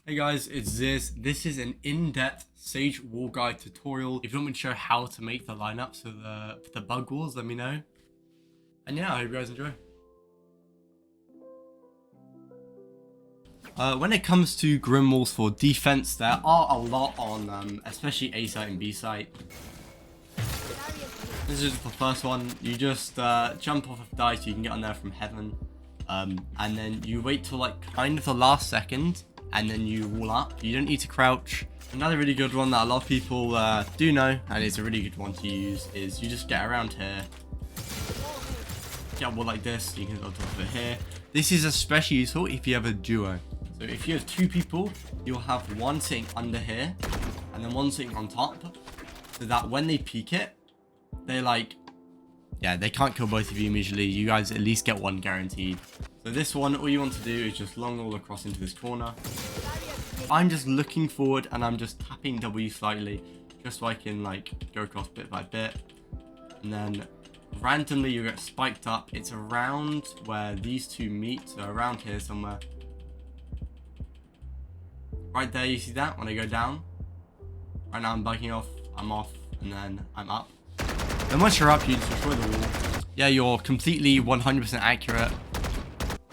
Hey guys, it's Ziz. This is an in-depth Sage wall guide tutorial. If you want me to show how to make the lineups for the bug walls, let me know. And yeah, I hope you guys enjoy. When it comes to grim walls for defense, there are a lot on, especially A site and B site. This is the first one. You just jump off of the dice. You can get on there from heaven, and then you wait till like kind of the last second. And then you wall up. You don't need to crouch. Another really good one that a lot of people do know, and it's a really good one to use, is you just get around here. Get a wall like this. You can go on top of it here. This is especially useful if you have a duo. So if you have two people, you'll have one sitting under here, and then one sitting on top, so that when they peek it, they're like, yeah, they can't kill both of you immediately. You guys at least get one guaranteed. So this one, all you want to do is just long roll across into this corner. I'm just looking forward and I'm just tapping W slightly, just so I can like go across bit by bit. And then randomly you get spiked up. It's around where these two meet, so around here somewhere. Right there, you see that when I go down? Right now I'm bugging off, I'm off, and then I'm up. And once you're up, you just destroy the wall. Yeah, you're completely 100% accurate.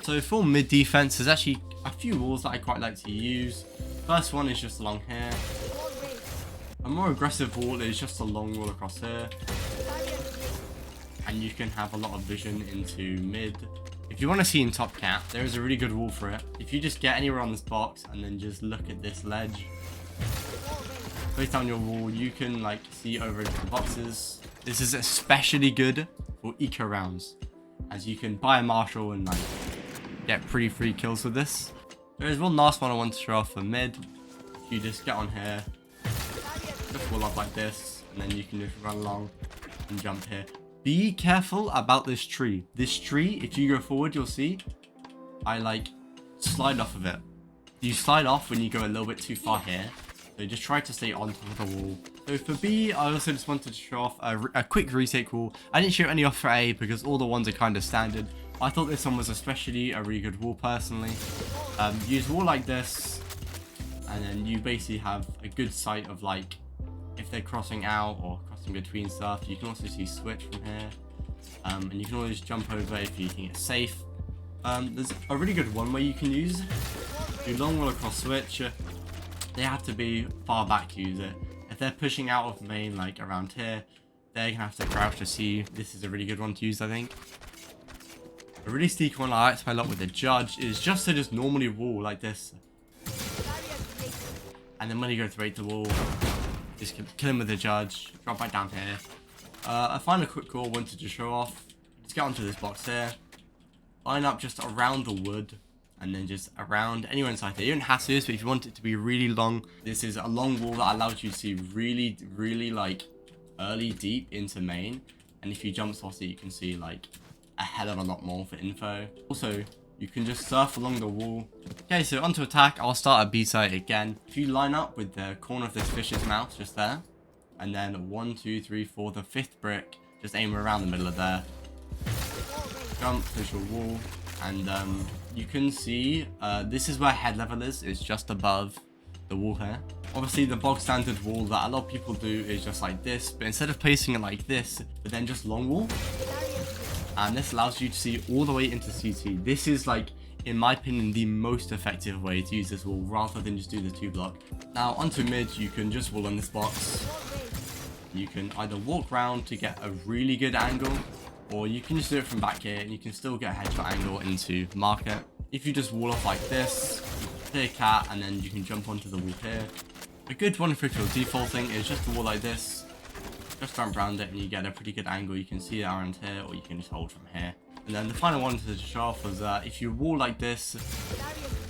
So for mid defense, there's actually a few walls that I quite like to use. First one is just along here. A more aggressive wall is just a long wall across here. And you can have a lot of vision into mid. If you want to see in top cap, there is a really good wall for it. If you just get anywhere on this box and then just look at this ledge, place down your wall, you can like see over into the boxes. This is especially good for eco rounds, as you can buy a marshal and like get pretty free kills with this. There is one last one I want to show off for mid. You just get on here, just wall up like this, and then you can just run along and jump here. Be careful about this tree. This tree, if you go forward, you'll see I like slide off of it. You slide off when you go a little bit too far here. So just try to stay on top of the wall. So for B, I also just wanted to show off a quick retake wall. I didn't show any off for A because all the ones are kind of standard. I thought this one was especially a really good wall personally. Use a wall like this, and then you basically have a good sight of like if they're crossing out or crossing between stuff. You can also see switch from here, and you can always jump over if you think it's safe. There's a really good one where you can use do long wall across switch. They have to be far back to use it. If they're pushing out of main like around here, they're gonna have to crouch to see. This is a really good one to use, I think. A really sneaky one I like to play a lot with the judge is just to just normally wall like this. And then when you go to break the wall, just kill him with the judge, drop back down here. I find a quick call, wanted to show off. Let's get onto this box here. Line up just around the wood, and then just around anywhere inside there. You don't have to do this, but if you want it to be really long, this is a long wall that allows you to see really like early deep into main. And if you jump saucy, you can see like a hell of a lot more for info. Also, you can just surf along the wall. Okay, so onto attack. I'll start at B site again. If you line up with the corner of this fish's mouth just there, and then 1, 2, 3, 4, the 5th brick, just aim around the middle of there. Jump, push your wall, and you can see this is where head level is. It's just above the wall here. Obviously, the bog standard wall that a lot of people do is just like this, but instead of placing it like this, but then just long wall. And this allows you to see all the way into CT. This is like, in my opinion, the most effective way to use this wall rather than just do the 2 block. Now onto mid, you can just wall on this box. You can either walk around to get a really good angle, or you can just do it from back here and you can still get a headshot angle into market. If you just wall off like this, clear cat, and then you can jump onto the wall here. A good one for your defaulting is just to wall like this. Just jump around it and you get a pretty good angle. You can see it around here, or you can just hold from here. And then the final one to show off was if you wall like this,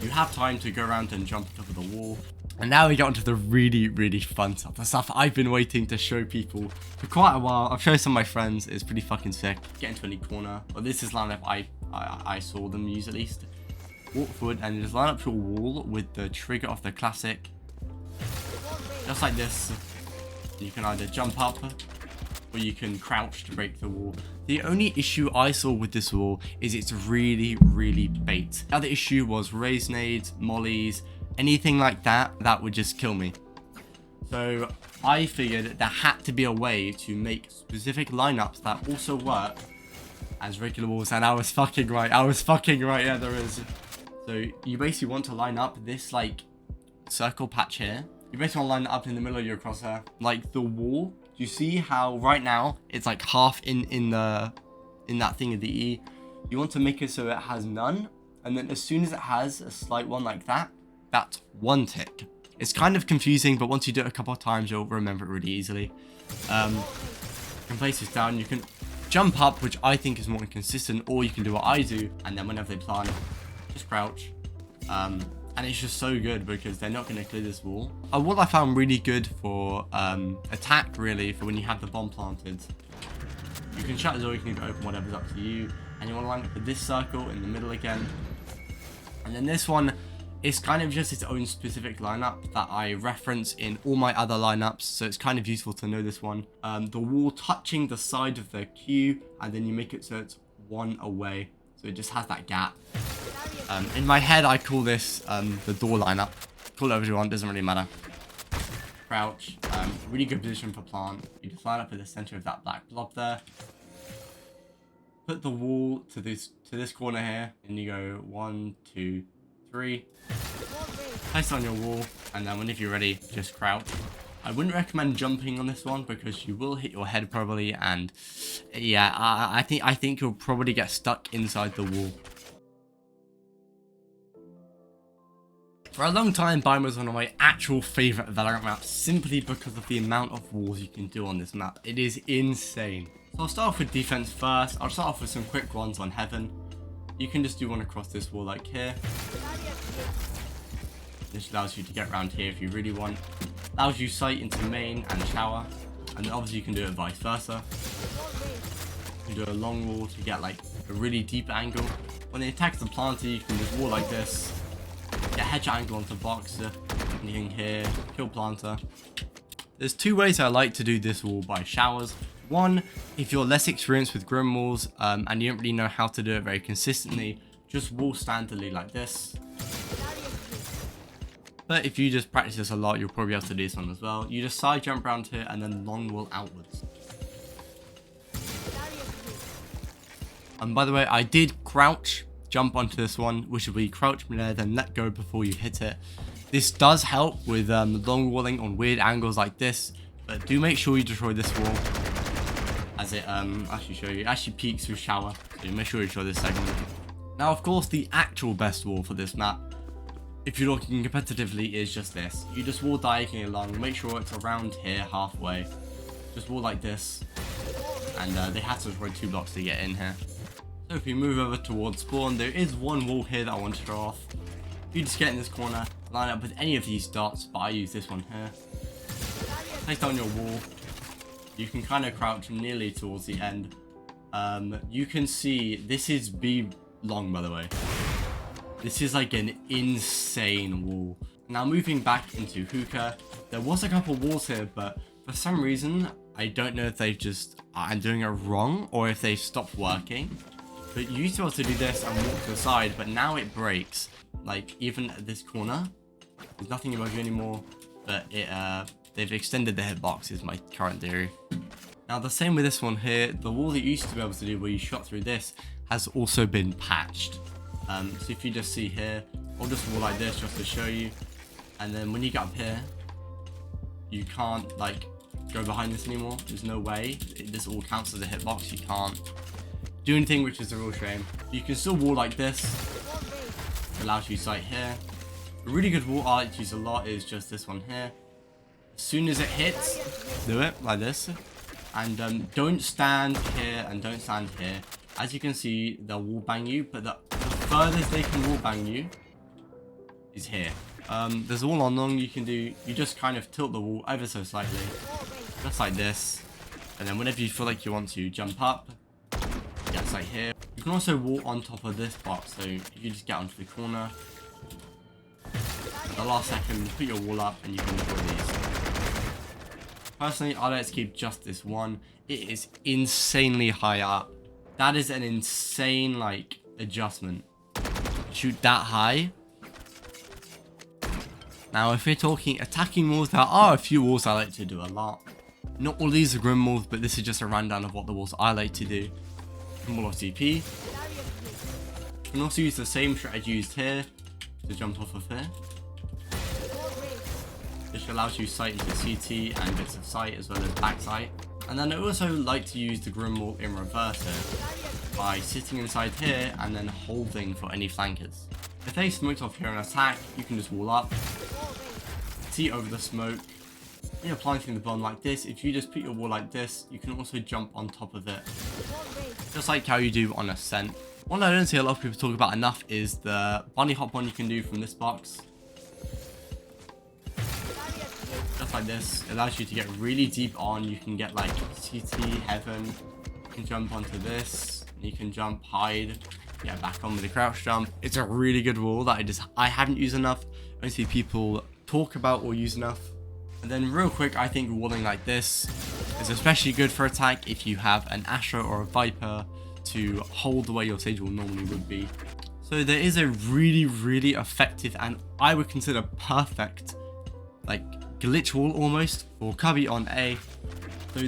you have time to go around and jump on top of the wall. And now we get onto the really fun stuff. The stuff I've been waiting to show people for quite a while. I've shown some of my friends. It's pretty fucking sick. Get into any corner. Well, this is lineup I saw them use at least. Walk forward and just line up your wall with the trigger of the classic. Just like this. You can either jump up or you can crouch to break the wall. The only issue I saw with this wall is it's really bait. The other issue was raise nades, mollies, anything like that, that would just kill me. So I figured there had to be a way to make specific lineups that also work as regular walls, and I was fucking right. Yeah, there is. So you basically want to line up this like circle patch here. You basically want to line it up in the middle of your crosshair, like the wall. You see how right now it's like half in that thing of the E. You want to make it so it has none, and then as soon as it has a slight one like that, that's one tick. It's kind of confusing, but once you do it a couple of times, you'll remember it really easily. You can place this down. You can jump up, which I think is more inconsistent, or you can do what I do, and then whenever they plant, just crouch. And it's just so good because they're not going to clear this wall. A wall I found really good for attack, really, for when you have the bomb planted. You can shut the door, you can leave it open, whatever's up to you. And you want to line up with this circle in the middle again. And then this one is kind of just its own specific lineup that I reference in all my other lineups. So it's kind of useful to know this one. The wall touching the side of the queue, and then you make it so it's one away. So it just has that gap. In my head, I call this the door lineup. Call it whatever you want, doesn't really matter. Crouch, really good position for plant. You just line up at the center of that black blob there. Put the wall to this corner here, and you go 1, 2, 3. Place it on your wall, and then whenever you're ready, just crouch. I wouldn't recommend jumping on this one because you will hit your head probably, and yeah, I think you'll probably get stuck inside the wall. For a long time, Biome was one of my actual favourite Valorant maps simply because of the amount of walls you can do on this map. It is insane. So I'll start off with defense first. I'll start off with some quick ones on Heaven. You can just do one across this wall like here. This allows you to get around here if you really want. Allows you sight into main and shower. And then obviously you can do it vice versa. You can do a long wall to get like a really deep angle. When they attack the planter, you can just wall like this. Get headshot angle onto boxer. Anything here. Kill planter. There's two ways I like to do this wall by showers. One, if you're less experienced with grim walls and you don't really know how to do it very consistently, just wall standardly like this. But if you just practice this a lot, you'll probably be able to do this one as well. You just side jump around here and then long wall outwards. And by the way, I did crouch jump onto this one, which will be crouch there, then let go before you hit it. This does help with long walling on weird angles like this, but do make sure you destroy this wall. As it actually peeks through shower, so make sure you destroy this segment. Now of course the actual best wall for this map, if you're looking competitively, is just this. You just wall diagonally along, make sure it's around here halfway. Just wall like this, and they have to destroy 2 blocks to get in here. So if we move over towards spawn, there is one wall here that I want to draw off. You just get in this corner, line up with any of these dots, but I use this one here. Place down your wall. You can kind of crouch nearly towards the end. You can see this is B long, by the way. This is like an insane wall. Now moving back into hookah, there was a couple walls here, but for some reason I don't know if they've just I'm doing it wrong or if they stopped working. But you used to be able to do this and walk to the side, but now it breaks. Like even at this corner, there's nothing above you anymore. But they've extended the hitbox is my current theory. Now the same with this one here. The wall that you used to be able to do where you shot through this has also been patched. So if you just see here, I'll just wall like this just to show you. And then when you get up here, you can't like go behind this anymore. There's no way. This all counts as a hitbox. You can't do anything, which is a real shame. You can still wall like this. It allows you sight here. A really good wall I like to use a lot is just this one here. As soon as it hits, do it like this. And don't stand here and don't stand here. As you can see, they'll wall bang you, but the furthest they can wall bang you is here. There's a wall on long you can do. You just kind of tilt the wall ever so slightly, just like this. And then whenever you feel like you want to jump up, get like here. You can also wall on top of this box, so you just get onto the corner. At the last second, put your wall up and you can destroy these. Personally, I like to keep just this one. It is insanely high up. That is an insane like adjustment. Shoot that high. Now, if we're talking attacking walls, there are a few walls I like to do a lot. Not all these are grim walls, but this is just a rundown of what the walls I like to do. Wall of TP. You can also use the same strategy used here to jump off of here. This allows you sight into CT and bits of sight as well as back sight. And then I also like to use the grim wall in reverse here by sitting inside here and then holding for any flankers. If they smoked off here and attack, you can just wall up, see over the smoke. When you're planting the bomb like this, if you just put your wall like this, you can also jump on top of it, just like how you do on Ascent. One I don't see a lot of people talk about enough is the bunny hop one you can do from this box. Just like this, it allows you to get really deep on. You can get like CT, heaven, you can jump onto this, you can jump, hide, get back on with the crouch jump. It's a really good wall that I haven't used enough. I don't see people talk about or use enough. And then real quick, I think walling like this is especially good for attack if you have an Astra or a Viper to hold the way your Sage wall normally would be. So there is a really effective and I would consider perfect like glitch wall almost for cubby on A. So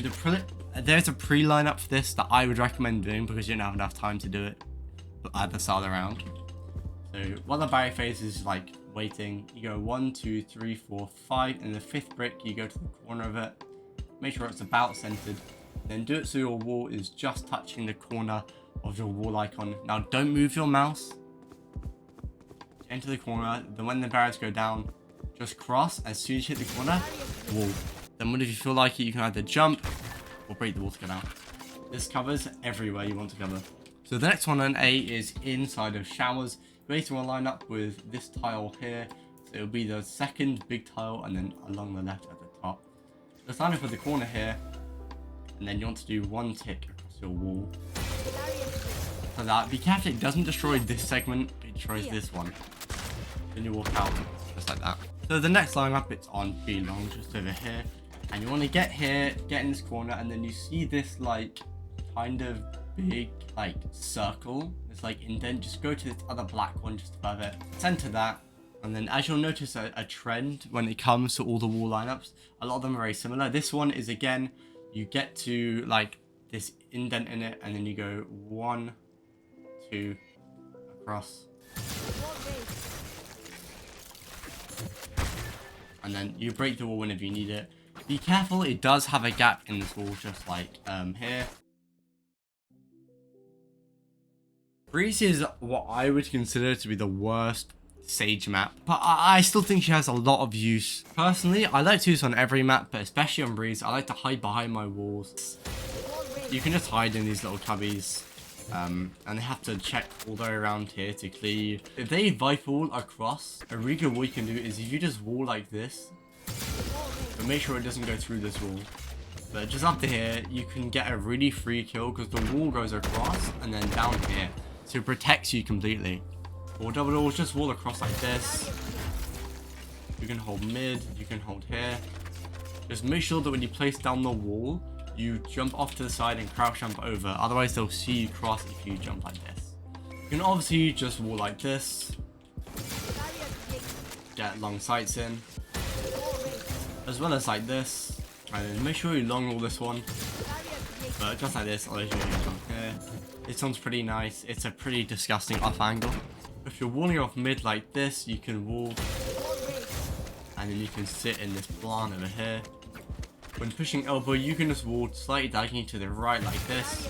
there's a pre-lineup for this that I would recommend doing because you don't have enough time to do it at the start of the round. So while the barrier phase is like waiting, you go 1, 2, 3, 4, 5, and the 5th brick you go to the corner of it, make sure it's about centered, then do it so your wall is just touching the corner of your wall icon. Now don't move your mouse, enter the corner, then when the barriers go down, just cross. As soon as you hit the corner, wall. Then whenever you feel like it, you can either jump or break the wall to get out. This covers everywhere you want to cover. So the next one on A is inside of showers. You basically want to line up with this tile here. So it'll be the second big tile and then along the left at the top. Just line up with the corner here. And then you want to do one tick across your wall. For that, be careful it doesn't destroy this segment, it destroys this one. Then you walk out just like that. So the next lineup, it's on B long, just over here. And you want to get here, get in this corner, and then you see this like kind of big like circle. It's like indent. Just go to this other black one just above it. Center that. And then as you'll notice a trend when it comes to all the wall lineups, a lot of them are very similar. This one is again, you get to like this indent in it, and then you go 1, 2, across. And then you break the wall whenever you need it. Be careful, it does have a gap in this wall, just like here. Breeze is what I would consider to be the worst Sage map, but I still think she has a lot of use. Personally, I like to use on every map, but especially on Breeze, I like to hide behind my walls. You can just hide in these little cubbies, and they have to check all the way around here to clear you. If they Viper wall across, a really good what you can do is if you just wall like this, but make sure it doesn't go through this wall. But just up to here, you can get a really free kill because the wall goes across and then down here, so it protects you completely. Or double doors, just wall across like this. You can hold mid, you can hold here. Just make sure that when you place down the wall, you jump off to the side and crouch jump over. Otherwise, they'll see you cross if you jump like this. You can obviously just wall like this. Get long sights in. As well as like this. And then make sure you long wall this one. But just like this, I'll let you jump here. This one's pretty nice. It's a pretty disgusting off angle. If you're walling off mid like this, you can wall. And then you can sit in this plant over here. When pushing elbow, you can just wall slightly diagonally to the right like this.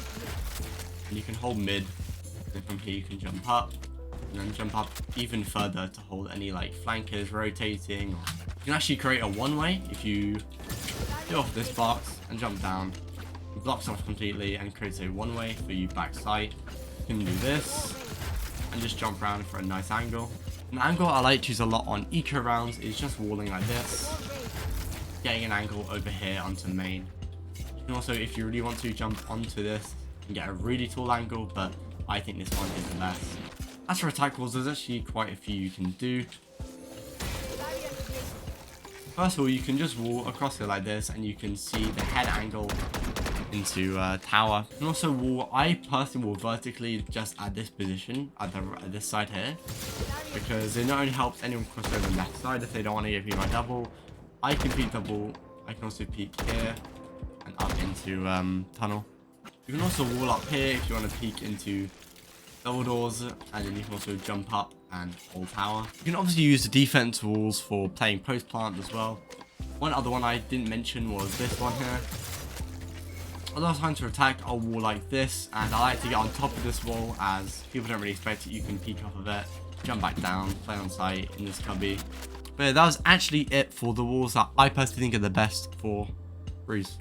And you can hold mid. Then from here you can jump up. And then jump up even further to hold any like flankers rotating. You can actually create a one-way if you go off this box and jump down. It blocks off completely and creates a one-way for you back sight. You can do this. And just jump around for a nice angle. An angle I like to use a lot on eco rounds is just walling like this. Getting an angle over here onto main. You can also, if you really want to, jump onto this and get a really tall angle, but I think this one is the best. As for attack walls, there's actually quite a few you can do. First of all, you can just wall across it like this and you can see the head angle into tower. And also wall, I personally will vertically just at this position, at this side here, because it not only helps anyone cross over the left side if they don't want to get peeked by double. I can peek double, I can also peek here and up into tunnel. You can also wall up here if you want to peek into double doors, and then you can also jump up and hold tower. You can obviously use the defense walls for playing post plant as well. One other one I didn't mention was this one here. A lot of times for attack, I'll wall like this, and I like to get on top of this wall as people don't really expect it. You can peek off of it, jump back down, play on site in this cubby. But yeah, that was actually it for the walls that I personally think are the best for Breeze.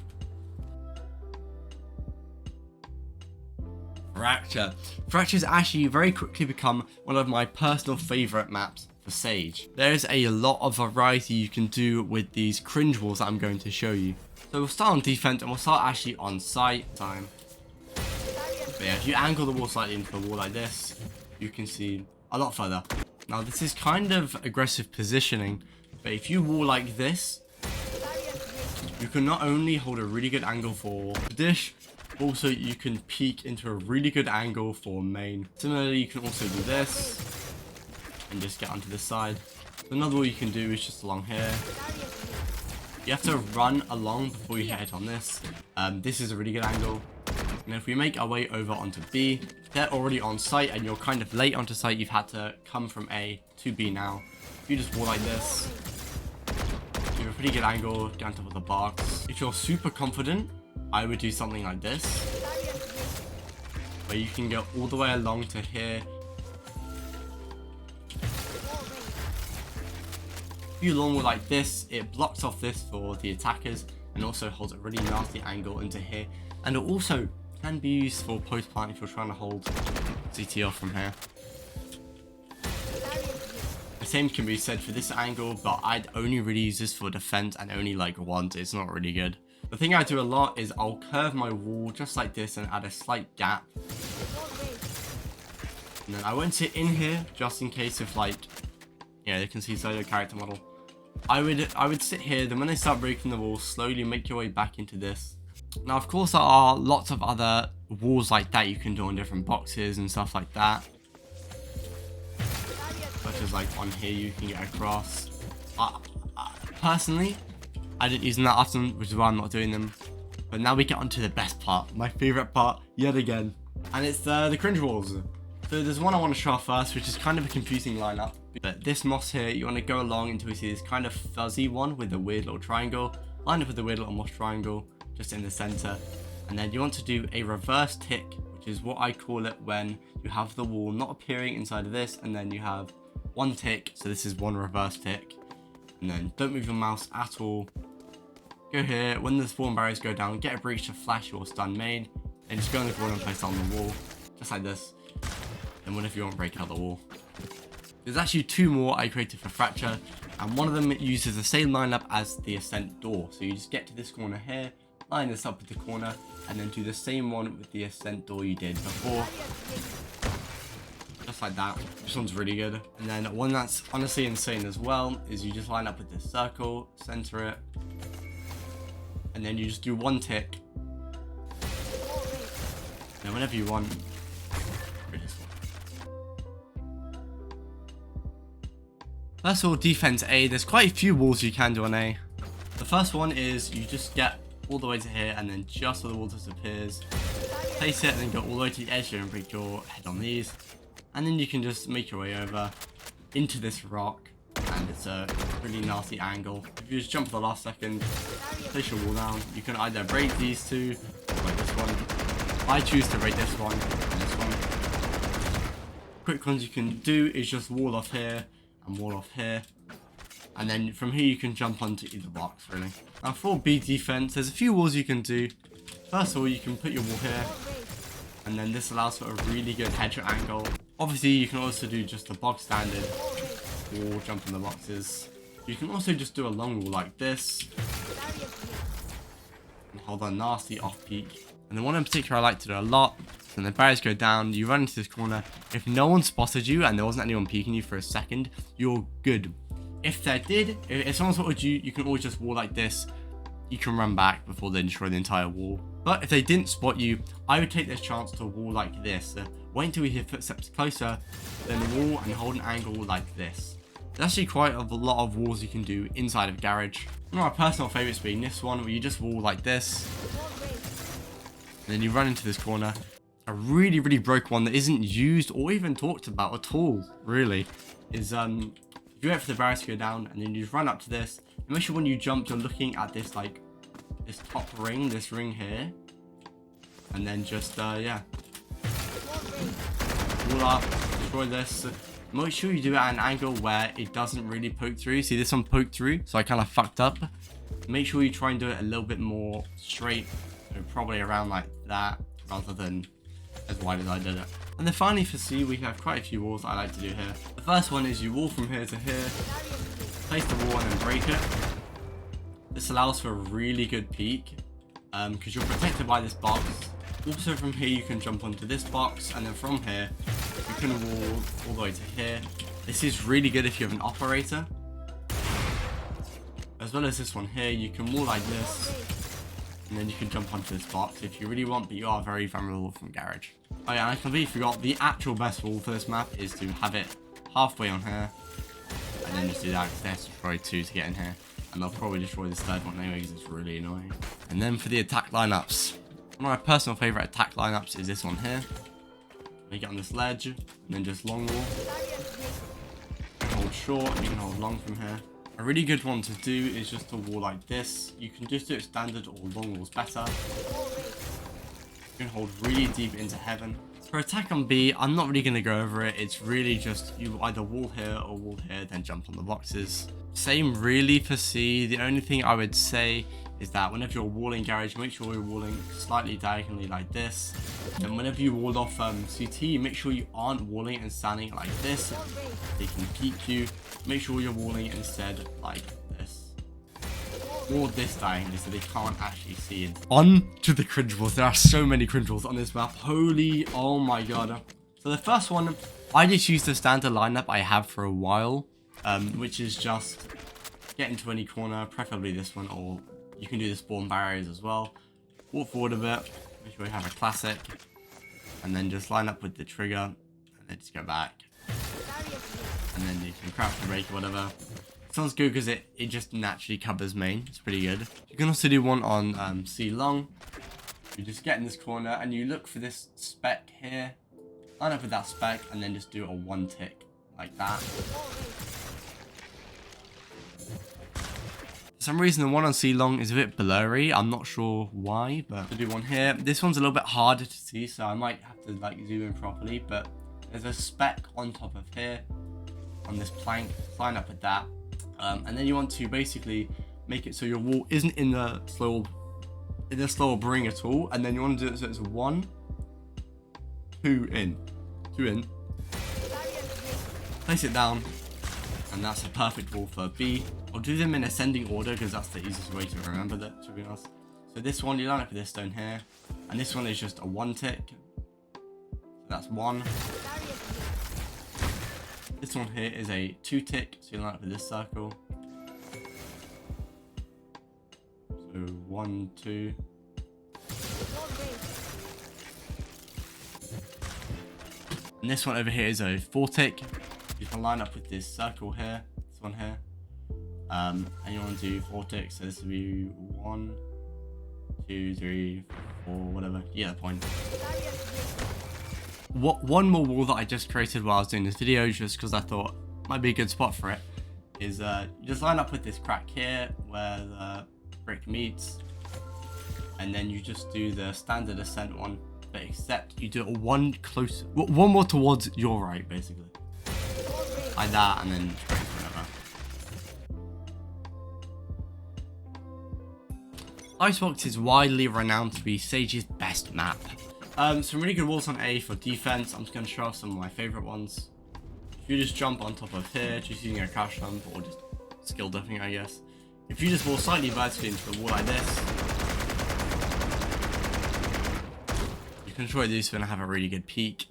Fracture. Fracture has actually very quickly become one of my personal favourite maps for Sage. There's a lot of variety you can do with these cringe walls that I'm going to show you. So we'll start on defense and we'll start actually on site time. But yeah, if you angle the wall slightly into the wall like this, you can see a lot further. Now this is kind of aggressive positioning, but if you wall like this, you can not only hold a really good angle for the dish, also you can peek into a really good angle for main. Similarly, you can also do this and just get onto this side. So another wall you can do is just along here. You have to run along before you hit it on this. This is a really good angle. And if we make our way over onto B, they're already on site and you're kind of late onto site. You've had to come from A to B now. If you just wall like this, you have a pretty good angle, get on top of the box. If you're super confident, I would do something like this, where you can go all the way along to here. If you long wall like this, it blocks off this for the attackers and also holds a really nasty angle into here. And it also can be used for post plant if you're trying to hold CT off from here. The same can be said for this angle, but I'd only really use this for defense and only like once. It's not really good. The thing I do a lot is I'll curve my wall just like this and add a slight gap. And then I won't sit in here just in case if like, yeah, you can see solo character model. I would sit here, then when they start breaking the wall, slowly make your way back into this. Now of course there are lots of other walls like that you can do on different boxes and stuff like that. Such as like on here you can get across. Personally, I didn't use them that often, which is why I'm not doing them. But now we get onto the best part, my favourite part yet again. And it's the cringe walls. So there's one I want to show off first, which is kind of a confusing lineup. But this moss here, you want to go along until we see this kind of fuzzy one with a weird little triangle. Line up with the weird little moss triangle, just in the centre. And then you want to do a reverse tick, which is what I call it when you have the wall not appearing inside of this, and then you have one tick, so this is one reverse tick. And then don't move your mouse at all. Go here, when the spawn barriers go down, get a breach to flash your stun main, and just go in the corner and place it on the wall, just like this. And whenever you want, break out the wall. There's actually two more I created for Fracture, and one of them uses the same lineup as the Ascent door. So you just get to this corner here, line this up with the corner, and then do the same one with the Ascent door you did before. Just like that. This one's really good. And then one that's honestly insane as well is you just line up with this circle, center it, and then you just do one tick. Then whenever you want, this one. First of all, defense A, there's quite a few walls you can do on A. The first one is you just get all the way to here, and then just where the wall disappears, place it and then go all the way to the edge here and break your head on these. And then you can just make your way over into this rock, and it's a really nasty angle. If you just jump for the last second, place your wall down, you can either break these two, or like this one. I choose to break this one and this one. Quick ones you can do is just wall off here and wall off here. And then from here you can jump onto either box, really. Now for B defense, there's a few walls you can do. First of all, you can put your wall here, and then this allows for a really good headshot angle. Obviously, you can also do just the box standard wall, jump in the boxes. You can also just do a long wall like this, and hold a nasty off peak. And the one in particular I like to do a lot, when the barriers go down, you run into this corner. If no one spotted you and there wasn't anyone peeking you for a second, you're good. If they did, if someone spotted you, you can always just wall like this, you can run back before they destroy the entire wall. But if they didn't spot you, I would take this chance to wall like this. Wait until you hear footsteps closer, then wall and hold an angle like this. There's actually quite a lot of walls you can do inside of Garage. One of my personal favourites being this one, where you just wall like this, and then you run into this corner. A really, really broke one that isn't used or even talked about at all, really, is you wait for the barriers to go down, and then you just run up to this. And make sure when you jump, you're looking at this, like, this top ring, this ring here. And then just, yeah. Wall up, destroy this. Make sure you do it at an angle where it doesn't really poke through. See, this one poked through, so I kind of fucked up. Make sure you try and do it a little bit more straight, so probably around like that, rather than as wide as I did it. And then finally for C, we have quite a few walls I like to do here. The first one is you wall from here to here, place the wall and then break it. This allows for a really good peek, because you're protected by this box. Also from here you can jump onto this box, and then from here you can wall all the way to here. This is really good if you have an operator. As well as this one here, you can wall like this, and then you can jump onto this box if you really want, but you are very vulnerable from Garage. Oh yeah, and I completely forgot, the actual best wall for this map is to have it halfway on here, and then just do that, because they have to destroy 2 to get in here, and they'll probably destroy this third one anyway, because it's really annoying. And then for the attack lineups, one of my personal favourite attack lineups is this one here. You get on this ledge, and then just long wall. You can hold short, and you can hold long from here. A really good one to do is just a wall like this. You can just do it standard or long walls better. You can hold really deep into heaven. For attack on B, I'm not really going to go over it. It's really just you either wall here or wall here, then jump on the boxes. Same really for C. The only thing I would say is that whenever you're walling Garage, make sure you're walling slightly diagonally like this. And whenever you wall off CT, make sure you aren't walling and standing like this. They can peek you. Make sure you're walling instead like this. Or this diagonally so they can't actually see it. On to the cringe walls. There are so many cringe walls on this map. Holy, oh my god. So the first one, I just use the standard lineup I have for a while, which is just get into any corner, preferably this one, or you can do the spawn barriers as well. Walk forward a bit, make sure you have a classic, and then just line up with the trigger, and then just go back. And then you can crouch and break or whatever. Sounds good because it just naturally covers main. It's pretty good. You can also do one on C long. You just get in this corner and you look for this spec here. Line up with that spec and then just do a 1 tick like that. For some reason the one on C long is a bit blurry. I'm not sure why, but I'll do one here. This one's a little bit harder to see, so I might have to like zoom in properly, but there's a spec on top of here on this plank. Line up with that. And then you want to basically make it so your wall isn't in the slower bring at all, and then you want to do it so it's 1, 2 in, 2 in, place it down, and that's a perfect wall for B. I'll do them in ascending order because that's the easiest way to remember that, to be honest. So this one, you line up with this stone here, and this one is just a 1 tick, so that's 1. This one here is a 2 tick, so you line up with this circle. So 1, 2. And this one over here is a 4 tick. You can line up with this circle here, this one here. And you want to do 4 ticks, so this will be 1, 2, 3, 4, whatever. You get the point. One more wall that I just created while I was doing this video, just because I thought might be a good spot for it, is you just line up with this crack here where the brick meets, and then you just do the standard ascent one, but except you do it one more towards your right, basically, like that, and then straight whatever. Icebox is widely renowned to be Sage's best map. Some really good walls on A for defense. I'm just going to show off some of my favorite ones. If you just jump on top of here, just using a crouch jump or just skill duffing, I guess. If you just wall slightly vertically into the wall like this, you can try this and have a really good peek.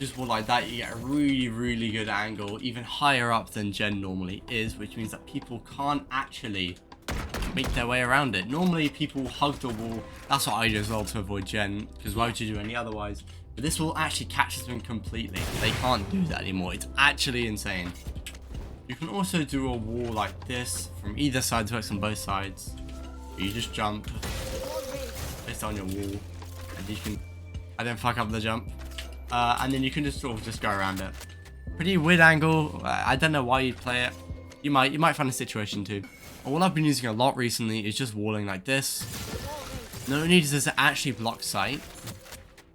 Just wall like that, you get a really good angle, even higher up than gen normally is, which means that people can't actually make their way around it. Normally people hug the wall. That's what I do as well to avoid gen, because why would you do any otherwise? But this will actually catch them completely. They can't do that anymore. It's actually insane. You can also do a wall like this from either side, so it's on both sides. You just jump, place it on your wall, and you can, I didn't fuck up the jump. And then you can just sort of just go around it. Pretty weird angle. I don't know why you'd play it. You might find a situation too. All I've been using a lot recently is just walling like this. Not only does this actually block sight,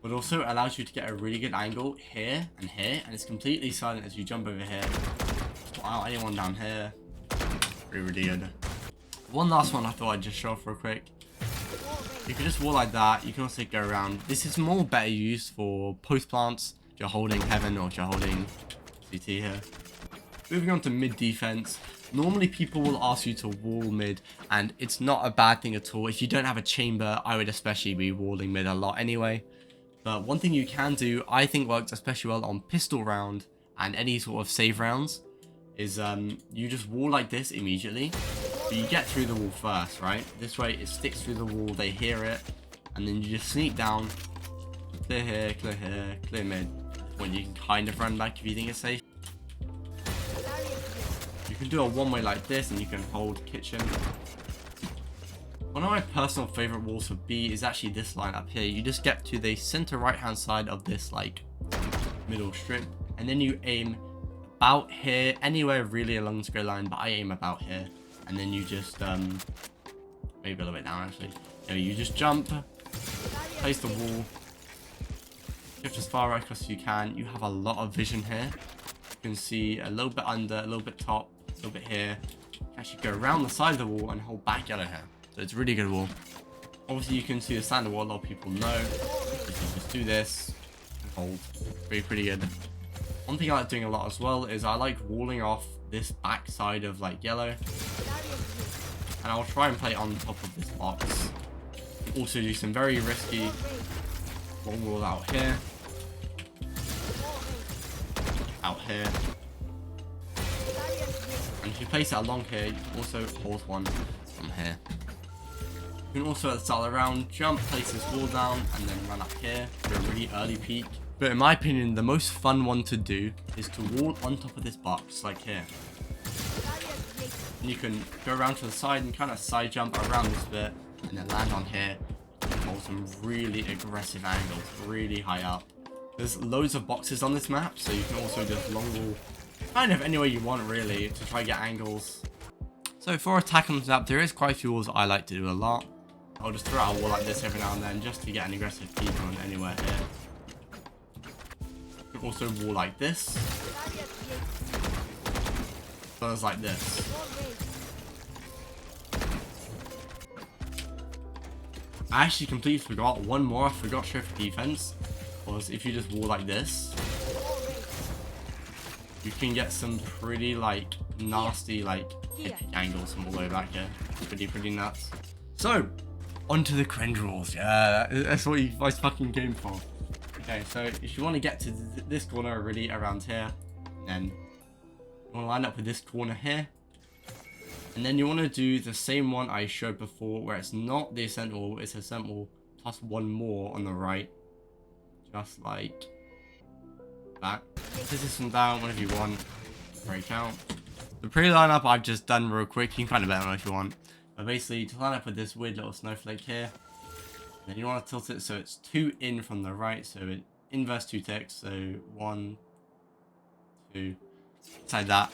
but also allows you to get a really good angle here, and it's completely silent as you jump over here. Wow, anyone down here. Really good. One last one I thought I'd just show off real quick. You can just wall like that. You can also go around. This is more better used for post plants. If you're holding heaven or if you're holding CT here. Moving on to mid defense. Normally people will ask you to wall mid, and it's not a bad thing at all. If you don't have a chamber, I would especially be walling mid a lot anyway. But one thing you can do, I think works especially well on pistol round and any sort of save rounds, is you just wall like this immediately. But you get through the wall first, right? This way it sticks through the wall, they hear it, and then you just sneak down, clear here, clear mid, when you can kind of run back if you think it's safe. You can do a one-way like this, and you can hold kitchen. One of my personal favorite walls for B is actually this line up here. You just get to the center right-hand side of this like middle strip, and then you aim about here, anywhere really along the square line, but I aim about here. And then you just, maybe a little bit down actually. You just jump, place the wall, shift as far right across as you can. You have a lot of vision here. You can see a little bit under, a little bit top, a little bit here. You can actually go around the side of the wall and hold back yellow here. So it's a really good wall. Obviously you can see the standard wall, a lot of people know. You can just do this and hold. Pretty good. One thing I like doing a lot as well is I like walling off this back side of like yellow, and I'll try and play on top of this box. Also do some very risky long wall out here, and if you place it along here, you can also hold one from here. You can also at the start of the round jump, place this wall down, and then run up here for a really early peek. But in my opinion, the most fun one to do is to wall on top of this box, like here. And you can go around to the side and kind of side jump around this bit, and then land on here. And hold some really aggressive angles, really high up. There's loads of boxes on this map, so you can also just long wall kind of anywhere you want really to try and get angles. So for attack on this map, there is quite a few walls I like to do a lot. I'll just throw out a wall like this every now and then just to get an aggressive peek on anywhere here. Also wall like this, as like this. I actually completely forgot one more. I forgot to show for defense, was if you just wall like this, you can get some pretty like nasty like hip angles from all the way back here. Pretty nuts. So onto the cringe walls. Yeah, that's what you guys fucking came for. Okay, so if you want to get to this corner really around here, then you want to line up with this corner here, and then you want to do the same one I showed before, where it's not the ascent wall, it's ascent wall plus one more on the right, just like that. This is from down whenever you want, break out. The pre-lineup I've just done real quick, you can kind of bet on it if you want, but basically to line up with this weird little snowflake here. Then you want to tilt it so it's 2 in from the right, so it inverse 2 ticks, so 1, 2, like that.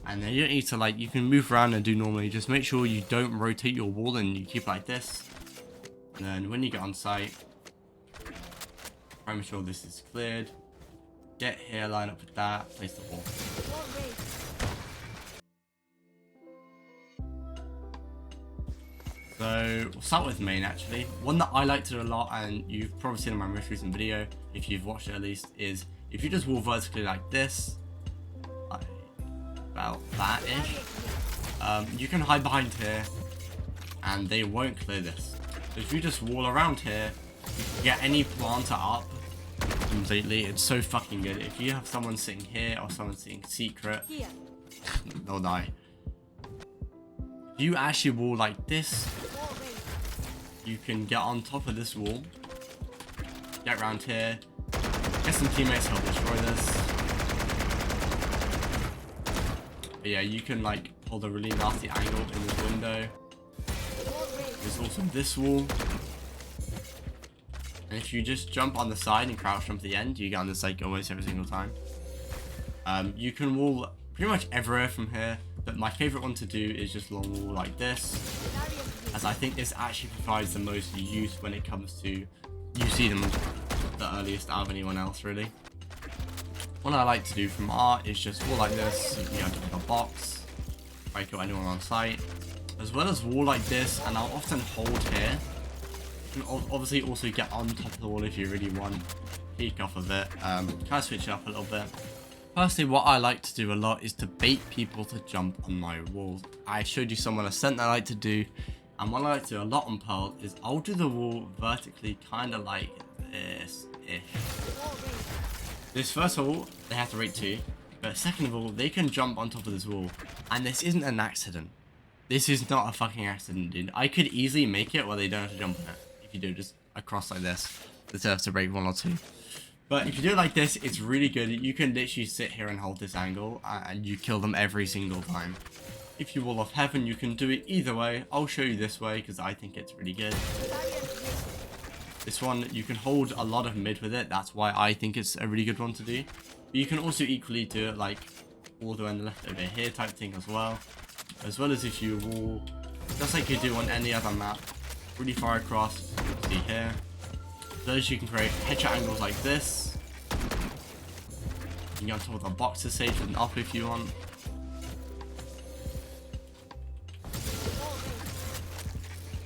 And then you don't need to like, you can move around and do normally, just make sure you don't rotate your wall and you keep like this. And then when you get on site, try and make sure this is cleared. Get here, line up with that, place the wall. So we'll start with main actually. One that I like to do a lot, and you've probably seen in my most recent video, if you've watched it at least, is if you just wall vertically like this, like about that-ish, you can hide behind here and they won't clear this. So if you just wall around here, you can get any planter up completely. It's so fucking good. If you have someone sitting here or someone sitting secret, they'll die. If you actually wall like this, you can get on top of this wall, get around here, get some teammates to help destroy this. But yeah, you can like hold a really nasty angle in this window. There's also this wall. And if you just jump on the side and crouch jump to the end, you get on this like almost every single time. You can wall pretty much everywhere from here, but my favorite one to do is just long wall like this, as I think this actually provides the most use when it comes to, you see them the earliest out of anyone else really. What I like to do from art is just wall like this, so you can get onto like a box, try to kill anyone on site, as well as wall like this, and I'll often hold here. You can obviously also get on top of the wall if you really want, peek off of it, kind of switch it up a little bit. Personally, what I like to do a lot is to bait people to jump on my walls. I showed you someone Ascent that I like to do, and what I like to do a lot on Pearl is I'll do the wall vertically, kind of like this-ish. This first of all, they have to rate 2, but second of all, they can jump on top of this wall, and this isn't an accident. This is not a fucking accident, dude. I could easily make it where they don't have to jump on it. If you do just across like this, they have to break 1 or 2. But if you do it like this, it's really good. You can literally sit here and hold this angle, and you kill them every single time. If you wall off heaven, you can do it either way. I'll show you this way because I think it's really good. This one, you can hold a lot of mid with it. That's why I think it's a really good one to do. But you can also equally do it like all the way on the left over here type thing as well. As well as if you wall, just like you do on any other map, really far across, see here. Those you can create headshot angles like this. You can get on top of the box to stage with an up if you want.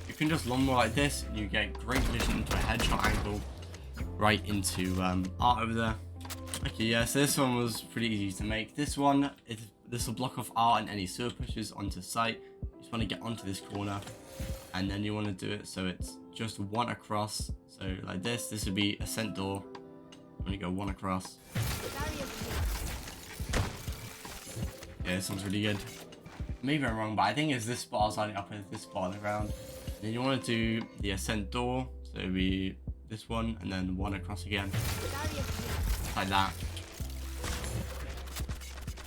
You can just long wall like this, and you get great vision into a headshot angle right into art over there. Okay, yeah, so this one was pretty easy to make. This one, this will block off art and any sewer pushes onto site. You just want to get onto this corner, and then you want to do it so it's just 1 across. So like this would be Ascent door. You want to go 1 across. Yeah, this one's really good. Maybe I'm wrong, but I think it's this spot I was lining up with this spot on the ground. Then you want to do the Ascent door, so it'll be this one, and then 1 across again. Like that.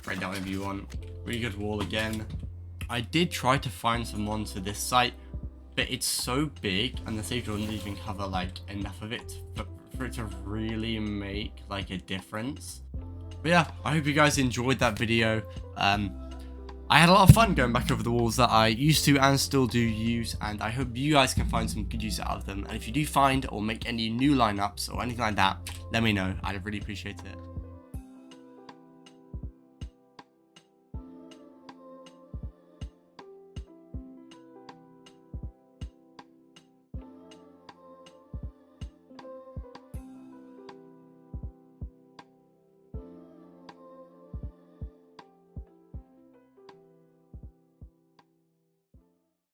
Right down if you want. Really good wall again. I did try to find some ones for this site, but it's so big, and the stage doesn't even cover like enough of it for it to really make like a difference. But yeah, I hope you guys enjoyed that video. I had a lot of fun going back over the walls that I used to and still do use, and I hope you guys can find some good use out of them. And if you do find or make any new lineups or anything like that, let me know. I'd really appreciate it.